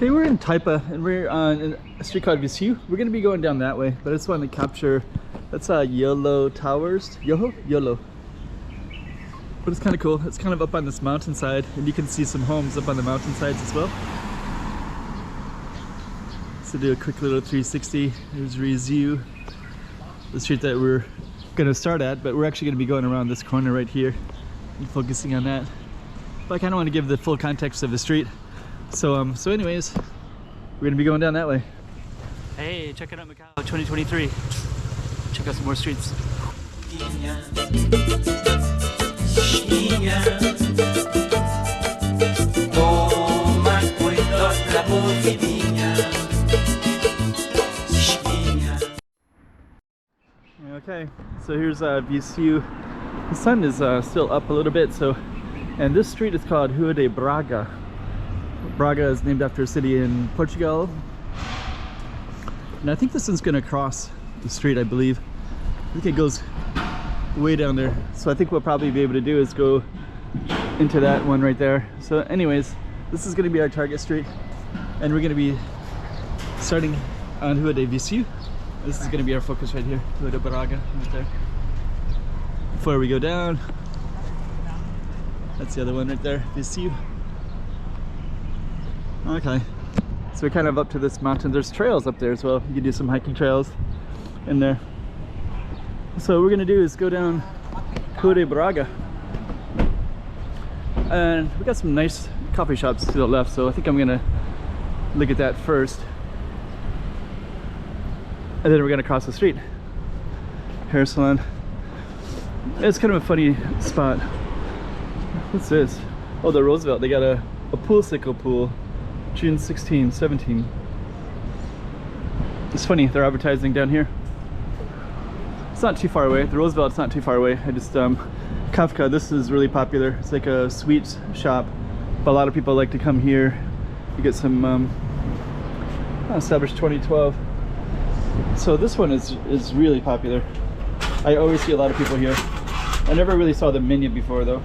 Okay, we're in Taipa and we're on a street called Visu. We're going to be going down that way, but I just wanted to capture, that's Yolo Towers. Yolo. But it's kind of cool. It's kind of up on this mountainside and you can see some homes up on the mountainsides as well. So do a quick little 360. There's Visu, the street that we're going to start at, but we're actually going to be going around this corner right here and focusing on that. But I kind of want to give the full context of the street. So anyways, we're gonna be going down that way. Hey, check it out, Macau 2023. Check out some more streets. Okay, so here's Visu. The sun is still up a little bit, and this street is called Rua de Braga. Braga is named after a city in Portugal, and I think this one's going to cross the street, I believe. I think it goes way down there, so I think we'll probably be able to do is go into that one right there. So anyways, this is going to be our target street, and we're going to be starting on Rua de Visu. This is going to be our focus right here, Rua de Braga, right there. Before we go down, that's the other one right there, Visu. Okay, so we're kind of up to this mountain. There's trails up there as well. You can do some hiking trails in there. So what we're gonna do is go down Rua de Braga, and we got some nice coffee shops to the left, so I think I'm gonna look at that first, and then we're gonna cross the street. Hair salon. It's kind of a funny spot. What's this? Oh, the Roosevelt. They got a poolsicle pool. June 16, 17. It's funny, they're advertising down here. It's not too far away. The Roosevelt's not too far away. I just, Kafka, this is really popular. It's like a sweets shop, but a lot of people like to come here. You get some, established 2012. So this one is really popular. I always see a lot of people here. I never really saw the menu before though.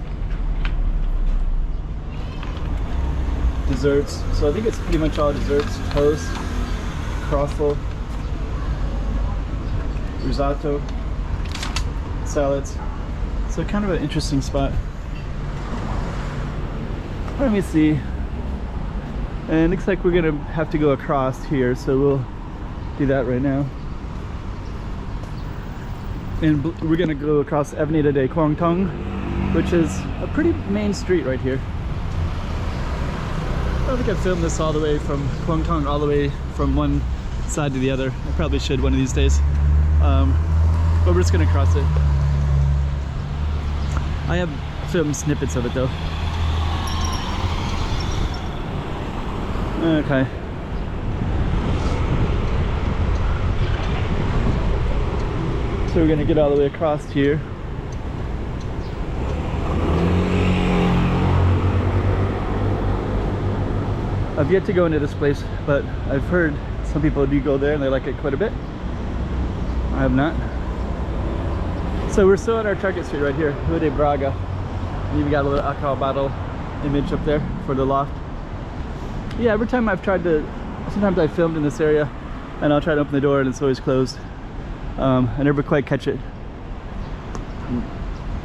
Desserts, so I think it's pretty much all desserts. Toast, croissant, risotto, salads. So kind of an interesting spot. Let me see. And it looks like we're gonna have to go across here, so we'll do that right now. And we're gonna go across Avenida de Kwang Tung, which is a pretty main street right here. I don't think I filmed this all the way from Kwang Tung, all the way from one side to the other. I probably should one of these days. But we're just gonna cross it. I have filmed snippets of it though. Okay. So we're gonna get all the way across here. I've yet to go into this place, but I've heard some people do go there and they like it quite a bit. I have not. So we're still at our target street right here, Rua de Braga. And you've got a little alcohol bottle image up there for the loft. Yeah, every time I've tried to, sometimes I've filmed in this area and I'll try to open the door and it's always closed. I never quite catch it.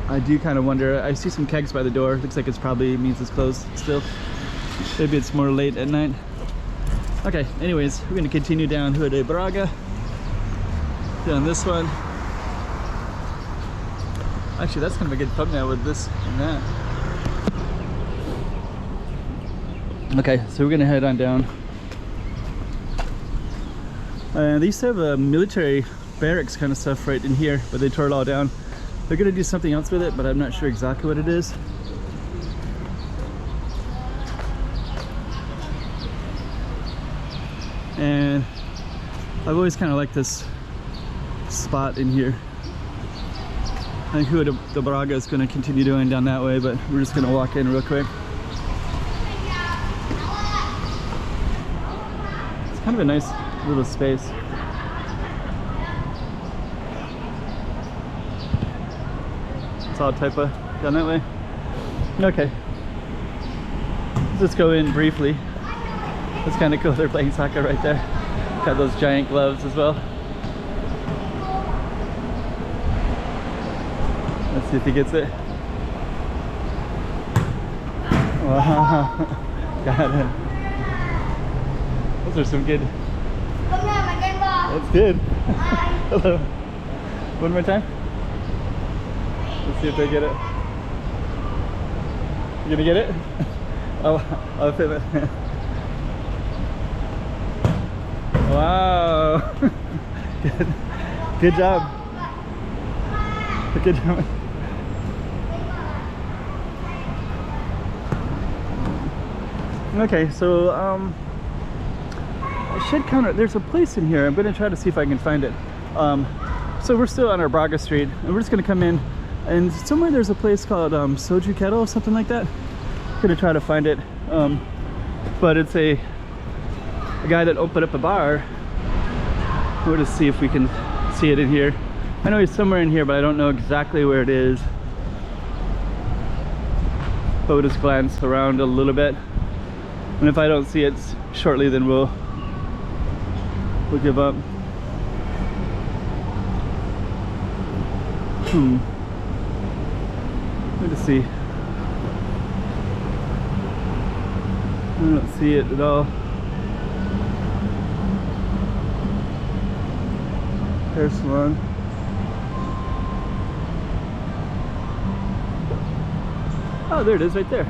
I do kind of wonder, I see some kegs by the door. Looks like it's probably means it's closed still. Maybe it's more late at night. Okay, anyways, we're gonna continue down Rua de Braga. Down this one. Actually, that's kind of a good thumbnail with this and that. Okay, so we're gonna head on down. They used to have a military barracks kind of stuff right in here, but they tore it all down. They're gonna do something else with it, but I'm not sure exactly what it is. And I've always kind of liked this spot in here. I think Rua de Braga is going to continue going down that way, but we're just going to walk in real quick. It's kind of a nice little space. It's all Taipa down that way. Okay. Let's just go in briefly. It's kind of cool. They're playing soccer right there. Got those giant gloves as well. Let's see if he gets it. Wow. Got it. Those are some good. That's good. Hello. One more time. Let's see if they get it. You gonna get it? Oh, I'll fit it. Wow. Good. Good job. Good job. Okay, so I should counter. There's a place in here. I'm gonna try to see if I can find it. So we're still on our Braga Street, and we're just gonna come in, and somewhere there's a place called Soulbrigada or something like that. I'm gonna try to find it, but it's a guy that opened up a bar. We'll just see if we can see it in here. I know he's somewhere in here, but I don't know exactly where it is. But we'll just glance around a little bit, and if I don't see it shortly, then we'll give up. Let me see. I don't see it at all. Hair salon. Oh, there it is right there.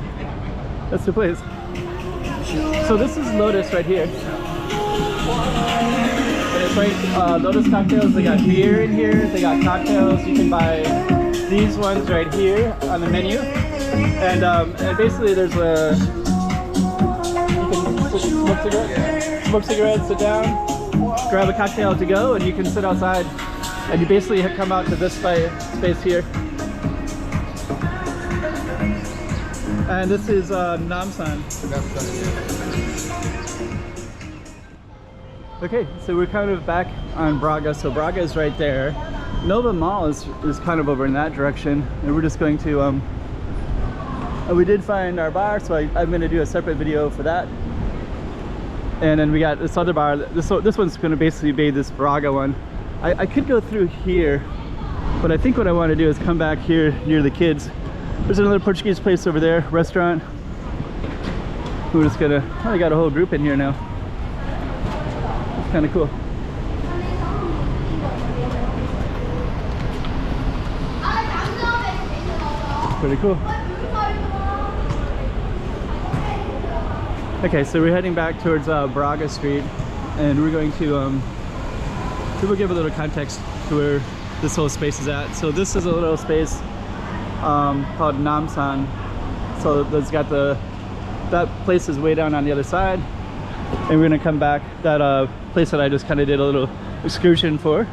That's the place. So this is Lotus right here. And it's like Lotus cocktails. They got beer in here. They got cocktails. You can buy these ones right here on the menu. And basically there's a... You can smoke cigarettes, sit down, grab a cocktail to go, and you can sit outside. And you basically come out to this space here. And this is Namsan. Okay, so we're kind of back on Braga. So Braga is right there. Nova Mall is kind of over in that direction. And we're just going to, we did find our bar, so I'm going to do a separate video for that. And then we got this other bar. This one's going to basically be this Braga one. I could go through here, but I think what I want to do is come back here near the kids. There's another Portuguese place over there, restaurant. We're just gonna, oh, we got a whole group in here now. It's kind of cool. Pretty cool. Okay, so we're heading back towards Braga Street, and we're going to we'll give a little context to where this whole space is at. So this is a little space called Namsan. So that's got that place is way down on the other side, and we're gonna come back that place that I just kind of did a little excursion for.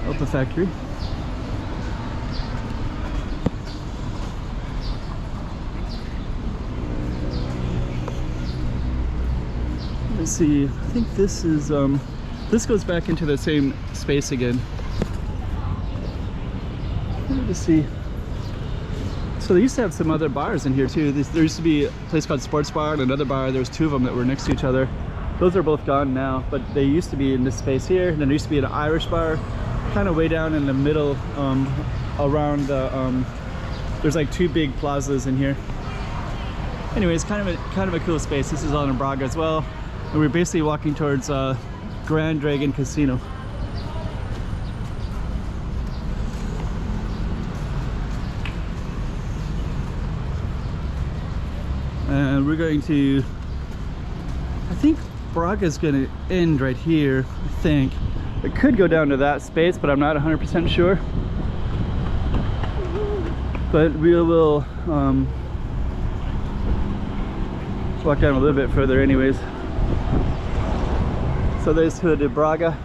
Out the factory. Let's see, I think this is this goes back into the same space again. Let's see. So they used to have some other bars in here too. There used to be a place called Sports Bar and another bar. There's two of them that were next to each other. Those are both gone now, but they used to be in this space here. And then there used to be an Irish bar kind of way down in the middle, around the there's like two big plazas in here. Anyways, kind of a cool space. This is all in Braga as well. And we're basically walking towards Grand Dragon Casino. And we're going to, I think Braga is going to end right here, I think. It could go down to that space, but I'm not 100% sure. But we will walk down a little bit further anyways. So there's Rua de Braga.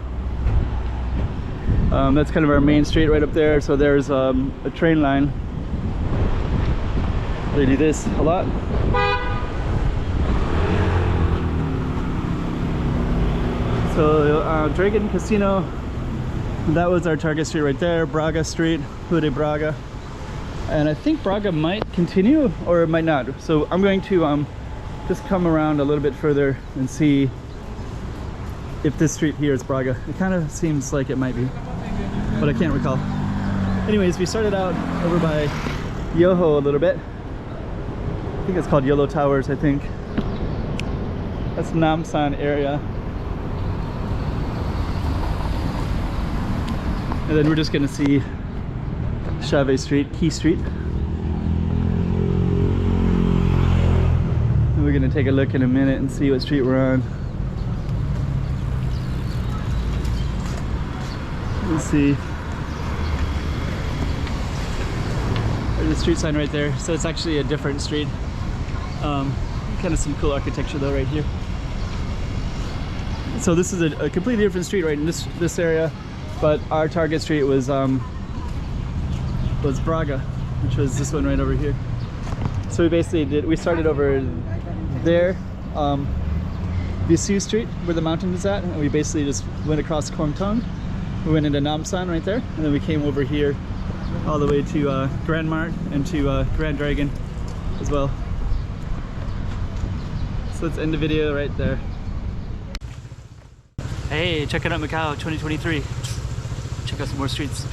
That's kind of our main street right up there. So there's a train line. They do this a lot. So Dragon Casino, that was our target street right there. Braga Street, Rua de Braga. And I think Braga might continue or it might not. So I'm going to just come around a little bit further and see if this street here is Braga. It kind of seems like it might be, but I can't recall. Anyways, we started out over by Yoho a little bit. I think it's called Yellow Towers, I think. That's Namsan area. And then we're just gonna see Chave Street, Key Street. And we're gonna take a look in a minute and see what street we're on. Let's see. There's a street sign right there. So it's actually a different street. Kind of some cool architecture though right here. So this is a completely different street right in this area, but our target street was Braga, which was this one right over here. So we basically we started over there, Visu Street, where the mountain is at, and we basically just went across Kwang Tung. We went into Namsan right there, and then we came over here all the way to Grand Mart and to Grand Dragon as well. So let's end the video right there. Hey, check it out Macau 2023. Check out some more streets.